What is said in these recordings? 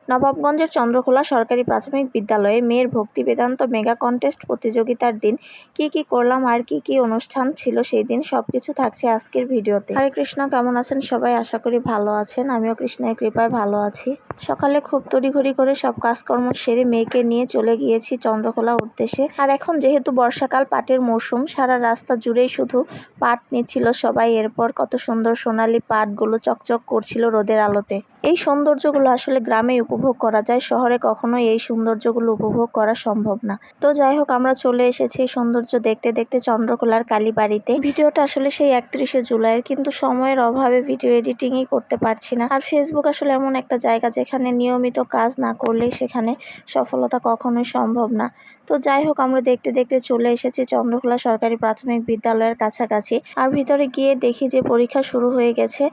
নবাবগঞ্জের চন্দ্রখোলা সরকারি প্রাথমিক বিদ্যালয়ে মেয়ের ভক্তি বেদান্ত মেগা কন্টেস্ট প্রতিযোগিতার দিন কি করলাম আর কি অনুষ্ঠান ছিল সেই দিন সবকিছু থাকছে আজকের ভিডিওতে। হরে কৃষ্ণ, কেমন আছেন সবাই? আশা করি ভালো আছেন। আমিও কৃষ্ণের কৃপায় ভালো আছি। সকালে খুব তড়িঘড়ি করে সব কাজকর্ম সেরে মেয়েকে নিয়ে চলে গিয়েছি চন্দ্রখোলা উদ্দেশ্যে। আর এখন যেহেতু বর্ষাকাল, পাটের মৌসুম, সারা রাস্তা জুড়েই শুধু পাট নিচ্ছিল সবাই। এরপর কত সুন্দর সোনালী পাটগুলো চকচক করছিল রোদের আলোতে। এই সৌন্দর্যগুলো আসলে গ্রামে উপভোগ করা যায়, শহরে কখনোই এই সৌন্দর্যগুলো উপভোগ করা সম্ভব না। তো যাই হোক, আমরা চলে এসেছি সৌন্দর্য দেখতে দেখতে চন্দ্রখোলার কালীবাড়িতে। ভিডিওটা আসলে সেই 31শে জুলাইয়ের, কিন্তু সময়ের অভাবে ভিডিও এডিটিংই করতে পারছি না। আর ফেসবুক আসলে এমন একটা জায়গা যেখানে নিয়মিত কাজ না করলে সেখানে সফলতা কখনোই সম্ভব না। তো যাই হোক, আমরা দেখতে দেখতে চলে এসেছি চন্দ্রখোলা সরকারি প্রাথমিক বিদ্যালয়ের কাছাকাছি। আর ভিতরে গিয়ে দেখি যে পরীক্ষা শুরু হয়ে গেছে।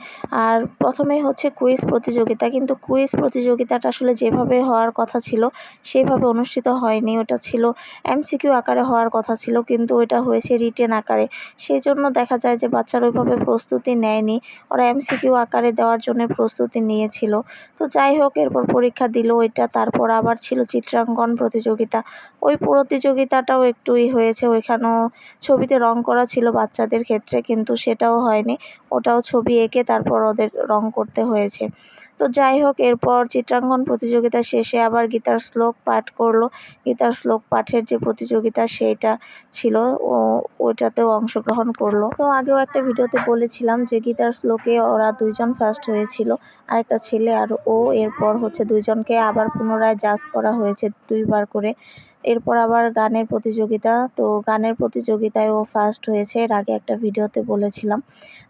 আর প্রথমেই হচ্ছে কুইজ প্রতিযোগিতা, কিন্তু কুইজ প্রতিযোগিতাটা আসলে যেভাবে হওয়ার কথা ছিল সেভাবে অনুষ্ঠিত হয়নি। ওটা ছিল এমসিকিউ আকারে হওয়ার কথা ছিল, কিন্তু ওটা হয়েছে রিটেন আকারে। সেই জন্য দেখা যায় যে বাচ্চারা ওইভাবে প্রস্তুতি নেয়নি, ওরা এমসিকিউ আকারে দেওয়ার জন্য প্রস্তুতি নিয়েছিল। তো যাই হোক, এরপর পরীক্ষা দিল ওইটা। তারপর আবার ছিল চিত্রাঙ্কন প্রতিযোগিতা। ওই প্রতিযোগিতাটাও একটুই হয়েছে, ওইখানেও ছবিতে রং করা ছিল বাচ্চাদের ক্ষেত্রে, কিন্তু সেটাও হয়নি। ওটাও ছবি এঁকে তারপর ওদের রং করতে হয়েছে। তো যাই হোক, এরপর চিত্রাঙ্কন প্রতিযোগিতা শেষে আবার গীতার শ্লোক পাঠ করলো। গীতার শ্লোক পাঠের যে প্রতিযোগিতা সেইটা ছিল, ওইটাতেও অংশগ্রহণ করলো। তো আগেও একটা ভিডিওতে বলেছিলাম যে গীতার শ্লোকে ওরা দুইজন ফার্স্ট হয়েছিল, আরেকটা ছেলে আর ও। এরপর হচ্ছে দুইজনকে আবার পুনরায় জাজ করা হয়েছে দুইবার করে। এরপর আবার গানের প্রতিযোগিতা, তো গানের প্রতিযোগিতায় ও ফার্স্ট হয়েছে, এর আগে একটা ভিডিওতে বলেছিলাম।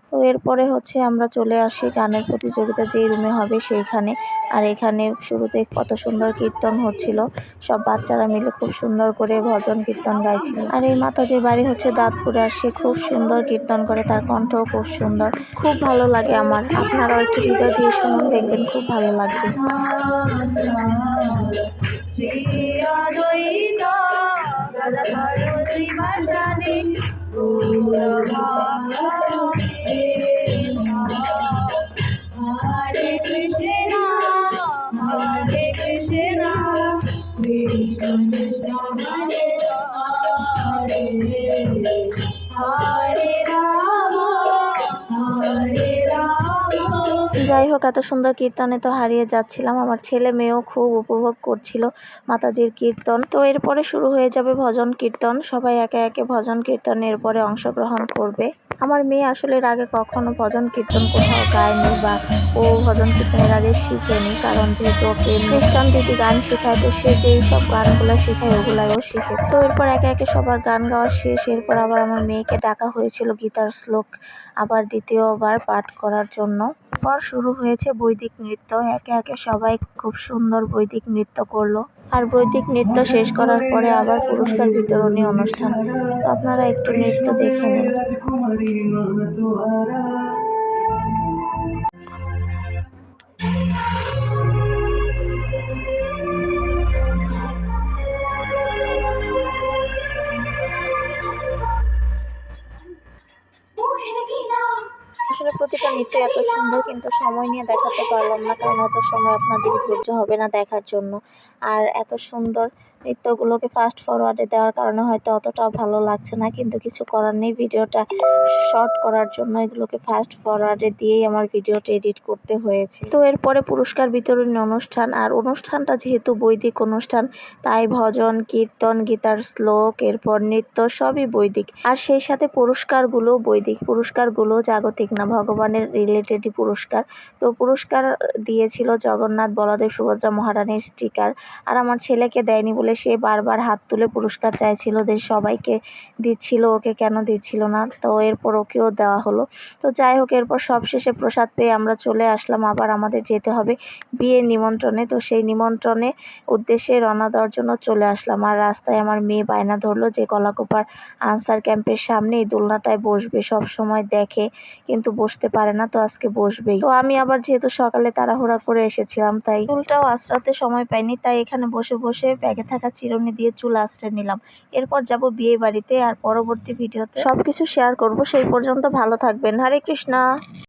তো এরপরে হচ্ছে আমরা চলে আসি গানের প্রতিযোগিতা যেই রুমে হবে সেইখানে। আর এখানে শুরুতে কত সুন্দর কীর্তন হচ্ছিল, সব বাচ্চারা মিলে খুব সুন্দর করে ভজন কীর্তন গাইছিল। আর এই মাতাজির বাড়ি হচ্ছে দাঁতপুরে, আর সে খুব সুন্দর কীর্তন করে, তার কণ্ঠও খুব সুন্দর, খুব ভালো লাগে আমার। আপনারাও একটু হৃদয় দিয়ে শুনুন, দেখবেন খুব ভালো লাগবে। যাই হোক, এত সুন্দর কীর্তনে তো হারিয়ে যাচ্ছিলাম। আমার ছেলে মেয়েও খুব উপভোগ করছিল মাতাজির কীর্তন। তো এরপরে শুরু হয়ে যাবে ভজন কীর্তন, সবাই একে একে ভজন কীর্তনে এরপরে অংশগ্রহণ করবে। আমার মেয়ে আসলে এর আগে কখনো ভজন কীর্তন কোথাও গায়নি, বা ও ভজন কীর্তনের আগে শিখেনি, কারণ যেহেতু ওকে খ্রিস্টান দিদি গান শেখায়, তো সে যেই সব গানগুলো শেখায় ওগুলাই ও শিখেছে। তো এরপর একে একে সবার গান গাওয়া শেষ। এরপর আবার আমার মেয়েকে ডাকা হয়েছিল গীতার শ্লোক আবার দ্বিতীয়বার পাঠ করার জন্য। পর শুরু হয়েছে বৈদিক নৃত্য, একে একে সবাই খুব সুন্দর বৈদিক নৃত্য করলো। আর বৈদিক নৃত্য শেষ করার পরে আবার পুরস্কার বিতরণী অনুষ্ঠান। তো আপনারা একটু নৃত্য দেখে নিন। আসলে প্রতিটা নৃত্য এত সুন্দর, কিন্তু সময় নিয়ে দেখাতে পারলাম না, কারণ এত সময় আপনাদের ধৈর্য হবে না দেখার জন্য। আর এত সুন্দর নৃত্যগুলোকে ফাস্ট ফরওয়ার্ডে দেওয়ার কারণে হয়তো অতটাও ভালো লাগছে না, কিন্তু কিছু করার নেই। ভিডিওটা শর্ট করার জন্য এগুলোকে ফাস্ট ফরওয়ার্ডে দিয়েই আমার ভিডিওটা এডিট করতে হয়েছে। তো এরপরে পুরস্কার বিতরণী অনুষ্ঠান। আর অনুষ্ঠানটা যেহেতু বৈদিক অনুষ্ঠান, তাই ভজন কীর্তন, গীতার শ্লোক, এরপর নৃত্য সবই বৈদিক। আর সেই সাথে পুরস্কারগুলো বৈদিক, পুরস্কারগুলো জাগতিক না, ভগবানের রিলেটেডই পুরস্কার। তো পুরস্কার দিয়েছিল জগন্নাথ, বলদেব, সুভদ্রা মহারানীর স্টিকার। আর আমার ছেলেকে দেয়নি বলে সে বারবার হাত তুলে পুরস্কার চাইছিল, যে সবাইকে দিচ্ছিল, ওকে কেন দিচ্ছিল না। তো এরপর ওকেও দেওয়া হলো। তো যাই হোক, এরপর সব শেষে প্রসাদ পেয়ে আমরা চলে আসলাম। আবার আমাদের যেতে হবে বিয়ের নিমন্ত্রণে। তো সেই নিমন্ত্রণে উদ্দেশ্যে রওনা দেওয়ার জন্য চলে আসলাম। আর রাস্তায় আমার মেয়ে বায়না ধরলো যে কলাকুপার আনসার ক্যাম্পের সামনে এই দোলনাটায় বসবে, সব সময় দেখে কিন্তু বসতে পারে না, তো আজকে বসবেই। তো আমি আবার যেহেতু সকালে তাড়াহুড়া করে এসেছিলাম, তাই চুলটাও আঁচড়াতে সময় পাইনি, তাই এখানে বসে বসে ব্যাগে থাকা চিরুনি দিয়ে চুল আঁচড়ে নিলাম। এরপর যাব বিয়ে বাড়িতে, আর পরবর্তী ভিডিওতে সবকিছু শেয়ার করব। সেই পর্যন্ত ভালো থাকবেন। হরে কৃষ্ণা।